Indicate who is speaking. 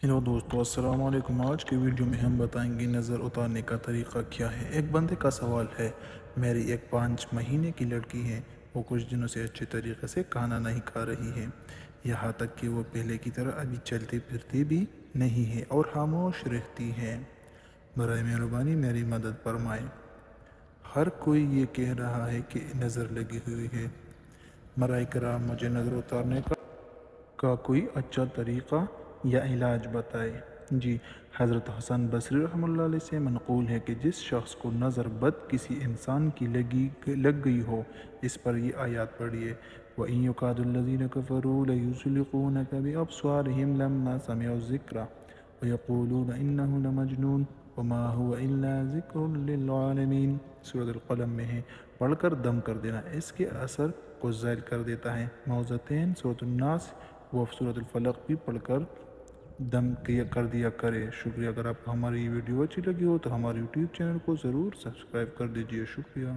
Speaker 1: Hello دوستو، السلام علیکم۔ آج کی ویڈیو میں ہم بتائیں گے نظر اتارنے کا طریقہ کیا ہے۔ ایک بندے کا سوال ہے، میری ایک 5 مہینے کی لڑکی ہے، وہ کچھ دنوں سے اچھے طریقے سے کھانا نہیں کھا رہی ہے، یہاں تک کہ وہ پہلے کی طرح ابھی چلتی پھرتی بھی نہیں ہے اور خاموش رہتی ہے۔ برائے مہربانی میری مدد فرمائیں۔ ہر کوئی یہ کہہ رہا ہے کہ نظر لگی ہوئی ہے۔ برائے کرام مجھے نظر اتارنے کا کوئی اچھا طریقہ یا علاج بتائے۔ جی، حضرت حسن بصری رحمہ اللہ علیہ سے منقول ہے کہ جس شخص کو نظر بد کسی انسان کی لگ گئی ہو، اس پر یہ آیات پڑھیے۔ وَإِن يُكَادُ الَّذِينَ كَفَرُوا لَيُزْلِقُونَكَ بِأَبْصَارِهِمْ لَمَّا سَمِعُوا الذِّكْرَ وَيَقُولُونَ إِنَّهُ لَمَجْنُونٌ وَمَا هُوَ إِلَّا ذِكْرٌ لِّلْعَالَمِينَ۔ سورۃ القلم میں ہے، پڑھ کر دم کر دینا اس کے اثر کو زائل کر دیتا ہے۔ معوذتین، سورۃ الناس و سورۃ الفلق بھی پڑھ کر دم کر دیا کرے۔ شکریہ۔ اگر آپ کو ہماری یہ ویڈیو اچھی لگی ہو تو ہمارے یوٹیوب چینل کو ضرور سبسکرائب کر دیجیے۔ شکریہ۔